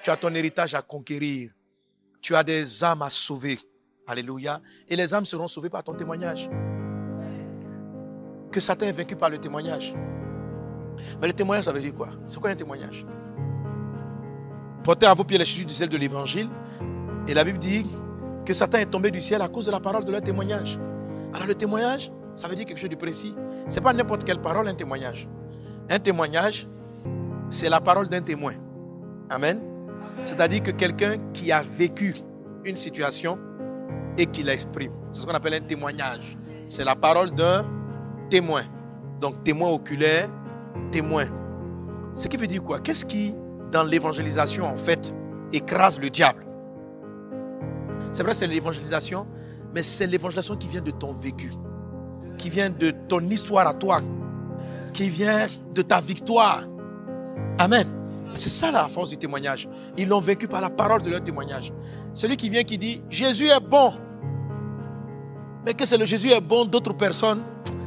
Tu as ton héritage à conquérir. Tu as des âmes à sauver. Alléluia. Et les âmes seront sauvées par ton témoignage. Que Satan est vaincu par le témoignage. Mais le témoignage, ça veut dire quoi? C'est quoi un témoignage? Portez à vos pieds les chaussures du ciel de l'évangile. Et la Bible dit que Satan est tombé du ciel à cause de la parole de leur témoignage. Alors le témoignage, ça veut dire quelque chose de précis. Ce n'est pas n'importe quelle parole, un témoignage. Un témoignage, c'est la parole d'un témoin. Amen. C'est-à-dire que quelqu'un qui a vécu une situation et qui l'exprime. C'est ce qu'on appelle un témoignage. C'est la parole d'un témoin. Donc témoin oculaire, témoin. Ce qui veut dire quoi? Qu'est-ce qui, dans l'évangélisation, en fait, écrase le diable? C'est vrai, c'est l'évangélisation, mais c'est l'évangélisation qui vient de ton vécu, qui vient de ton histoire à toi, qui vient de ta victoire. Amen. C'est ça la force du témoignage. Ils l'ont vécu par la parole de leur témoignage. Celui qui vient qui dit « Jésus est bon ». Mais que c'est le Jésus est bon d'autres personnes,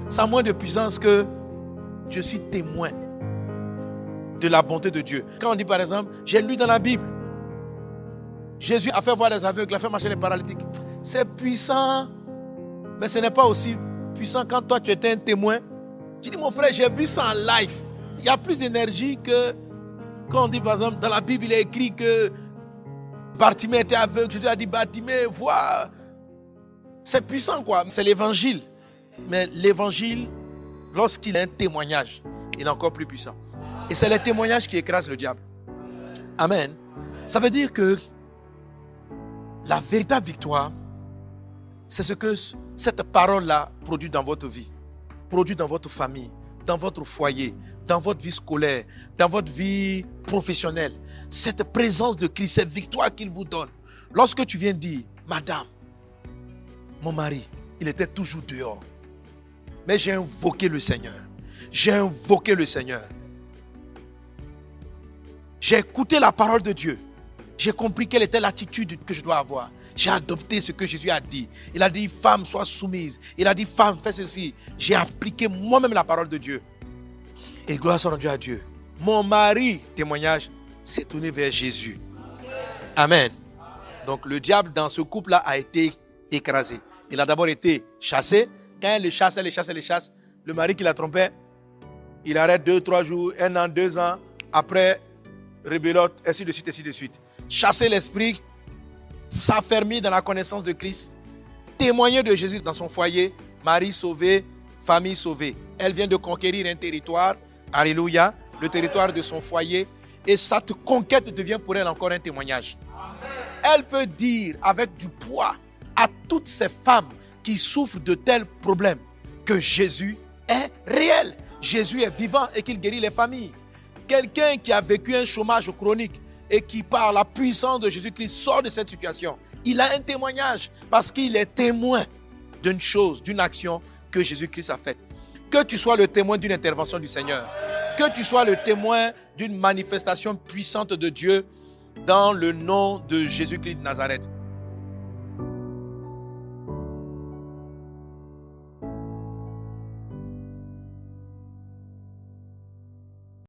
ça a moins de puissance que je suis témoin de la bonté de Dieu. Quand on dit par exemple, j'ai lu dans la Bible, Jésus a fait voir les aveugles, a fait marcher les paralytiques. C'est puissant, mais ce n'est pas aussi puissant quand toi tu étais un témoin. Tu dis, mon frère, j'ai vu ça en live. Il y a plus d'énergie que quand on dit par exemple, dans la Bible, il est écrit que Bartimée était aveugle. Jésus a dit, Bartimée, vois. C'est puissant quoi, c'est l'évangile. Mais l'évangile, lorsqu'il a un témoignage, il est encore plus puissant. Et c'est les témoignages qui écrasent le diable. Amen. Ça veut dire que la véritable victoire, c'est ce que cette parole-là produit dans votre vie, produit dans votre famille, dans votre foyer, dans votre vie scolaire, dans votre vie professionnelle. Cette présence de Christ, cette victoire qu'il vous donne. Lorsque tu viens dire, madame, mon mari, il était toujours dehors. Mais j'ai invoqué le Seigneur. J'ai invoqué le Seigneur. J'ai écouté la parole de Dieu. J'ai compris quelle était l'attitude que je dois avoir. J'ai adopté ce que Jésus a dit. Il a dit, femme, sois soumise. Il a dit, femme, fais ceci. J'ai appliqué moi-même la parole de Dieu. Et gloire soit rendue à Dieu. Mon mari, témoignage, s'est tourné vers Jésus. Amen. Donc le diable dans ce couple-là a été écrasé. Il a d'abord été chassé. Quand elle le chasse, le mari qui la trompait, il arrête 2-3 jours, 1 an, 2 ans. Après, rebelote, ainsi de suite, ainsi de suite. Chasser l'esprit, s'affermir dans la connaissance de Christ, témoigner de Jésus dans son foyer, mari sauvé, famille sauvée. Elle vient de conquérir un territoire, alléluia, le territoire de son foyer, et cette conquête devient pour elle encore un témoignage. Elle peut dire avec du poids à toutes ces femmes qui souffrent de tels problèmes que Jésus est réel, Jésus est vivant et qu'il guérit les familles. Quelqu'un qui a vécu un chômage chronique et qui, par la puissance de Jésus-Christ, sort de cette situation, il a un témoignage parce qu'il est témoin d'une chose, d'une action que Jésus-Christ a faite. Que tu sois le témoin d'une intervention du Seigneur, que tu sois le témoin d'une manifestation puissante de Dieu dans le nom de Jésus-Christ de Nazareth.